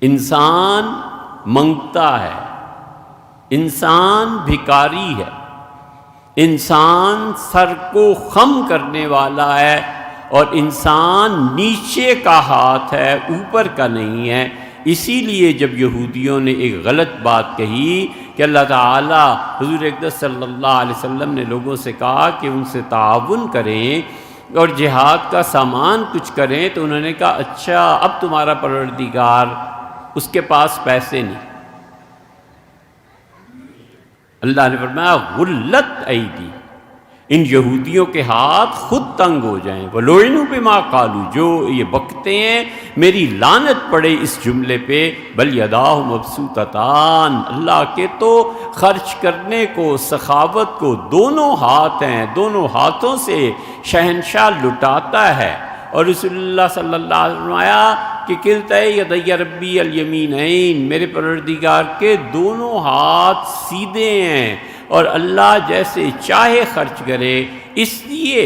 انسان منگتا ہے، انسان بھکاری ہے، انسان سر کو خم کرنے والا ہے، اور انسان نیچے کا ہاتھ ہے، اوپر کا نہیں ہے۔ اسی لیے جب یہودیوں نے ایک غلط بات کہی کہ اللہ تعالیٰ، حضور اقدس صلی اللہ علیہ وسلم نے لوگوں سے کہا کہ ان سے تعاون کریں اور جہاد کا سامان کچھ کریں، تو انہوں نے کہا اچھا اب تمہارا پروردگار اس کے پاس پیسے نہیں۔ اللہ نے فرمایا غلت ایدی، ان یہودیوں کے ہاتھ خود تنگ ہو جائیں، وَلُعِنُوا بِمَا قَالُوا، جو یہ بکتے ہیں میری لعنت پڑے اس جملے پہ، بل یداہ مبسوطتان، اللہ کے تو خرچ کرنے کو، سخاوت کو دونوں ہاتھ ہیں، دونوں ہاتھوں سے شہنشاہ لٹاتا ہے۔ اور رسول اللہ صلی اللہ علیہ وسلم فرمایا کہ کلتا یدی ربی الیمینین، میرے پروردگار کے دونوں ہاتھ سیدھے ہیں اور اللہ جیسے چاہے خرچ کرے۔ اس لیے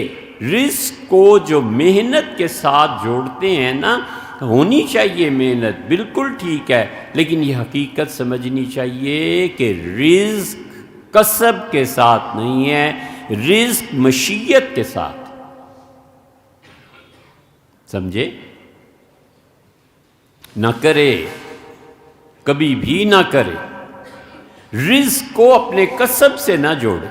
رزق کو جو محنت کے ساتھ جوڑتے ہیں نا، ہونی چاہیے محنت، بالکل ٹھیک ہے، لیکن یہ حقیقت سمجھنی چاہیے کہ رزق کسب کے ساتھ نہیں ہے، رزق مشیت کے ساتھ۔ سمجھے؟ نہ کرے، کبھی بھی نہ کرے، رزق کو اپنے کسب سے نہ جوڑے۔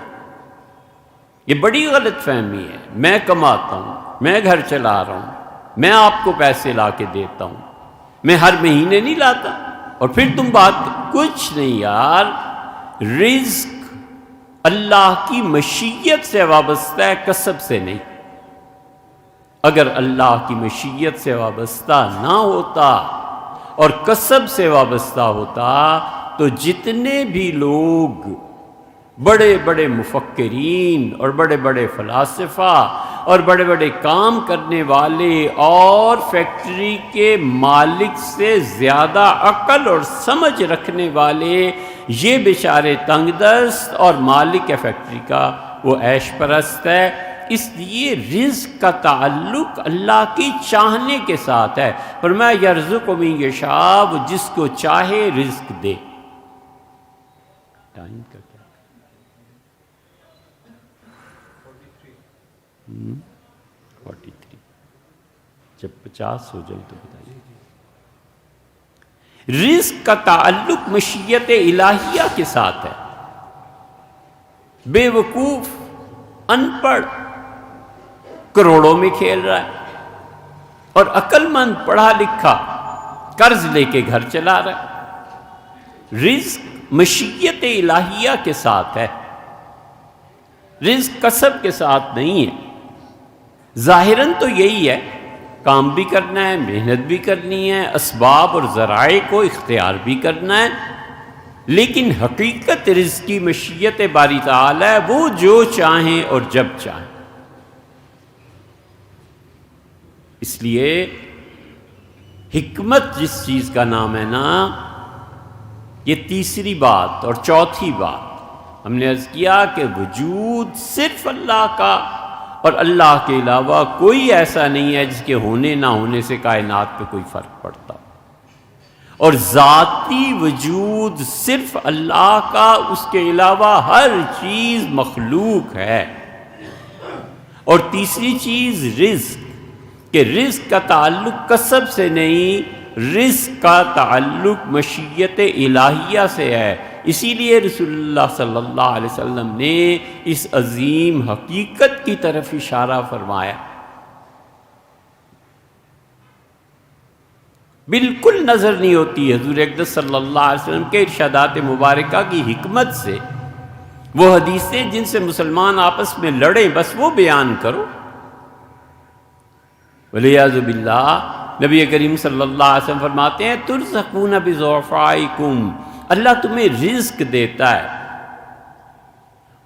یہ بڑی غلط فہمی ہے، میں کماتا ہوں، میں گھر چلا رہا ہوں، میں آپ کو پیسے لا کے دیتا ہوں، میں ہر مہینے نہیں لاتا، اور پھر تم بات کچھ نہیں یار۔ رزق اللہ کی مشیت سے وابستہ ہے، کسب سے نہیں۔ اگر اللہ کی مشیت سے وابستہ نہ ہوتا اور کسب سے وابستہ ہوتا تو جتنے بھی لوگ بڑے بڑے مفکرین اور بڑے بڑے فلاسفہ اور بڑے بڑے کام کرنے والے اور فیکٹری کے مالک سے زیادہ عقل اور سمجھ رکھنے والے، یہ بیچارے تنگ دست، اور مالک ہے فیکٹری کا وہ عیش پرست ہے۔ اس لیے رزق کا تعلق اللہ کی چاہنے کے ساتھ ہے۔ فرمایا یرزق من یشاء، وہ جس کو چاہے رزق دے۔ ٹائم کا کیا؟ 43۔ جب 50 ہو جائے تو بتائیے۔ رزق کا تعلق مشیت الہیہ کے ساتھ ہے۔ بے وقوف، ان پڑھ کروڑوں میں کھیل رہا ہے، اور عقل مند پڑھا لکھا قرض لے کے گھر چلا رہا ہے۔ رزق مشیت الہیہ کے ساتھ ہے، رزق کسب کے ساتھ نہیں ہے۔ ظاہراً تو یہی ہے، کام بھی کرنا ہے، محنت بھی کرنی ہے، اسباب اور ذرائع کو اختیار بھی کرنا ہے، لیکن حقیقت رزق کی مشیت باری تعالی ہے، وہ جو چاہیں اور جب چاہیں۔ اس لیے حکمت جس چیز کا نام ہے نا، یہ تیسری بات اور چوتھی بات ہم نے عرض کیا کہ وجود صرف اللہ کا، اور اللہ کے علاوہ کوئی ایسا نہیں ہے جس کے ہونے نہ ہونے سے کائنات پہ کوئی فرق پڑتا، اور ذاتی وجود صرف اللہ کا، اس کے علاوہ ہر چیز مخلوق ہے۔ اور تیسری چیز رزق، کہ رزق کا تعلق کسب سے نہیں، رزق کا تعلق مشیت الہیہ سے ہے۔ اسی لیے رسول اللہ صلی اللہ علیہ وسلم نے اس عظیم حقیقت کی طرف اشارہ فرمایا۔ بالکل نظر نہیں ہوتی حضور اقدس صلی اللہ علیہ وسلم کے ارشادات مبارکہ کی حکمت سے۔ وہ حدیثیں جن سے مسلمان آپس میں لڑیں بس وہ بیان کرو۔ وَلِعِیَاذُ بِاللَّہ، نبی کریم صلی اللہ علیہ وسلم فرماتے ہیں تُرْزَقُونَ بِضُعَفَائِکُم، اللہ تمہیں رزق دیتا ہے،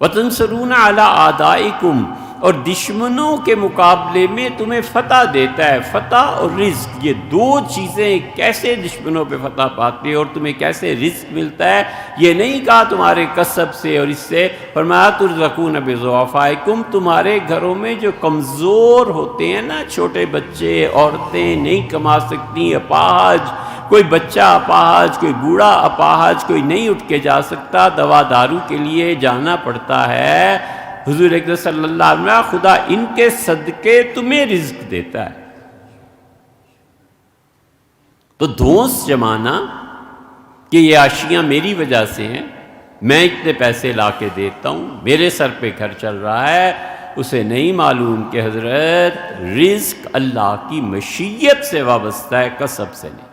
وَتُنْصَرُونَ عَلَىٰ أَعْدَائِکُم، اور دشمنوں کے مقابلے میں تمہیں فتح دیتا ہے۔ فتح اور رزق، یہ دو چیزیں کیسے دشمنوں پہ فتح پاتی ہے اور تمہیں کیسے رزق ملتا ہے، یہ نہیں کہا تمہارے کسب سے اور اس سے، فرمایا ترزقون بضعفائکم، تمہارے گھروں میں جو کمزور ہوتے ہیں نا، چھوٹے بچے، عورتیں نہیں کما سکتی، اپاہج، کوئی بچہ اپاہج، کوئی بوڑھا اپاہج، کوئی نہیں اٹھ کے جا سکتا، دوا دارو کے لیے جانا پڑتا ہے۔ حضور اکرم صلی اللہ علیہ وسلم، خدا ان کے صدقے تمہیں رزق دیتا ہے۔ تو دھونس جمانا کہ یہ عاشیاں میری وجہ سے ہیں، میں اتنے پیسے لا کے دیتا ہوں، میرے سر پہ گھر چل رہا ہے، اسے نہیں معلوم کہ حضرت رزق اللہ کی مشیت سے وابستہ ہے، کسب سے نہیں۔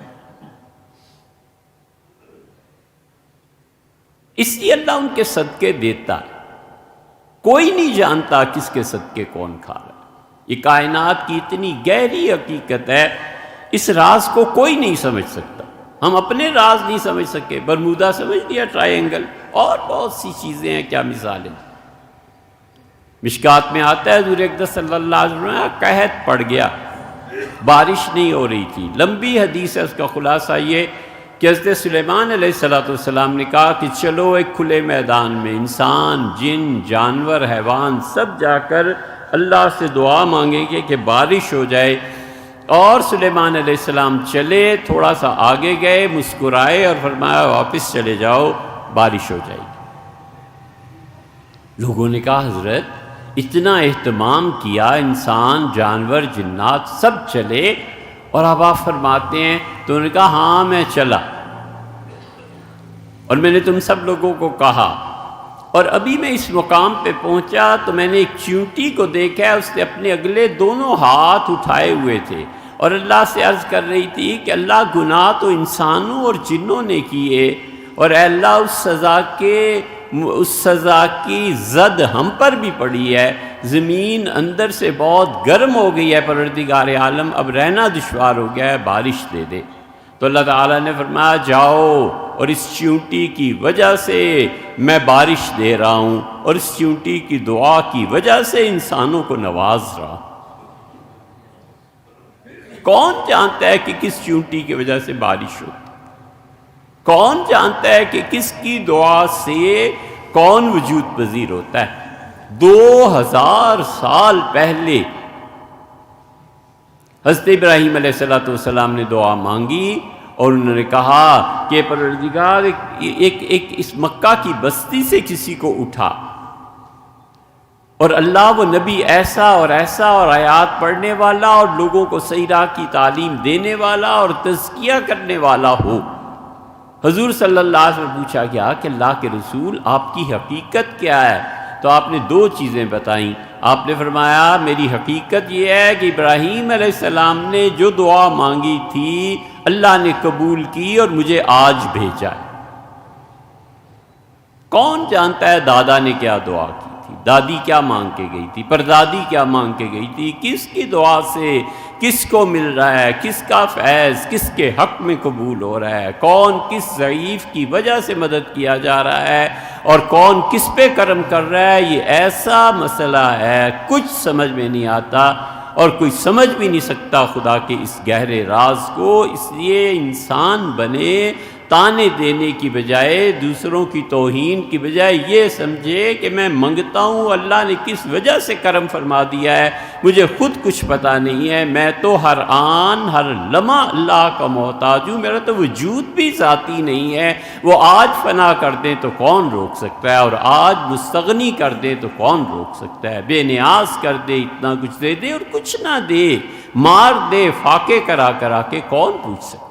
اس لیے اللہ ان کے صدقے دیتا ہے۔ کوئی نہیں جانتا کس کے صدقے کون کھا رہا ہے۔ یہ کائنات کی اتنی گہری حقیقت ہے، اس راز کو کوئی نہیں سمجھ سکتا۔ ہم اپنے راز نہیں سمجھ سکے، برمودا سمجھ لیا، ٹرائی اینگل، اور بہت سی چیزیں ہیں، کیا مثالیں۔ مشکات میں آتا ہے حضور اکرم صلی اللہ علیہ وسلم قحط پڑ گیا، بارش نہیں ہو رہی تھی۔ لمبی حدیث ہے، اس کا خلاصہ یہ کہ حضرت سلیمان علیہ السلام نے کہا کہ چلو ایک کھلے میدان میں انسان، جن، جانور، حیوان سب جا کر اللہ سے دعا مانگیں گے کہ بارش ہو جائے۔ اور سلیمان علیہ السلام چلے، تھوڑا سا آگے گئے، مسکرائے اور فرمایا واپس چلے جاؤ، بارش ہو جائے گی۔ لوگوں نے کہا حضرت اتنا اہتمام کیا، انسان، جانور، جنات سب چلے اور اب آپ فرماتے ہیں؟ تو انہوں نے کہا ہاں میں چلا، اور میں نے تم سب لوگوں کو کہا، اور ابھی میں اس مقام پہ پہنچا تو میں نے ایک چیونٹی کو دیکھا، اس نے اپنے اگلے دونوں ہاتھ اٹھائے ہوئے تھے اور اللہ سے عرض کر رہی تھی کہ اللہ گناہ تو انسانوں اور جنوں نے کیے، اور اے اللہ اس سزا کی زد ہم پر بھی پڑی ہے، زمین اندر سے بہت گرم ہو گئی ہے، پروردگار عالم اب رہنا دشوار ہو گیا ہے، بارش دے دے۔ تو اللہ تعالیٰ نے فرمایا جاؤ، اور اس چیونٹی کی وجہ سے میں بارش دے رہا ہوں، اور اس چیونٹی کی دعا کی وجہ سے انسانوں کو نواز رہا ہوں۔ کون جانتا ہے کہ کس چیونٹی کی وجہ سے بارش ہوتی؟ کون جانتا ہے کہ کس کی دعا سے کون وجود پذیر ہوتا ہے؟ 2000 سال پہلے حضرت ابراہیم علیہ السلام نے دعا مانگی، اور انہوں نے کہا کہ پروردگار ایک اس مکہ کی بستی سے کسی کو اٹھا، اور اللہ وہ نبی ایسا اور ایسا اور آیات پڑھنے والا اور لوگوں کو صحیح راہ کی تعلیم دینے والا اور تزکیہ کرنے والا ہو۔ حضور صلی اللہ علیہ وسلم پوچھا گیا کہ اللہ کے رسول آپ کی حقیقت کیا ہے؟ تو آپ نے 2 چیزیں بتائیں۔ آپ نے فرمایا میری حقیقت یہ ہے کہ ابراہیم علیہ السلام نے جو دعا مانگی تھی اللہ نے قبول کی اور مجھے آج بھیجا ہے۔ کون جانتا ہے دادا نے کیا دعا کی تھی، دادی کیا مانگ کے گئی تھی، پردادی کیا مانگ کے گئی تھی، کس کی دعا سے کس کو مل رہا ہے، کس کا فیض کس کے حق میں قبول ہو رہا ہے، کون کس ضعیف کی وجہ سے مدد کیا جا رہا ہے، اور کون کس پہ کرم کر رہا ہے۔ یہ ایسا مسئلہ ہے کچھ سمجھ میں نہیں آتا، اور کوئی سمجھ بھی نہیں سکتا خدا کے اس گہرے راز کو۔ اس لیے انسان بنے تانے دینے کی بجائے، دوسروں کی توہین کی بجائے یہ سمجھے کہ میں منگتا ہوں اللہ نے کس وجہ سے کرم فرما دیا ہے، مجھے خود کچھ پتہ نہیں ہے، میں تو ہر آن ہر لمحہ اللہ کا محتاج ہوں، میرا تو وجود بھی ذاتی نہیں ہے۔ وہ آج فنا کر دیں تو کون روک سکتا ہے، اور آج مستغنی کر دیں تو کون روک سکتا ہے، بے نیاز کر دے، اتنا کچھ دے دے اور کچھ نہ دے، مار دے فاقے کرا کرا کے، کون پوچھ سکتا ہے۔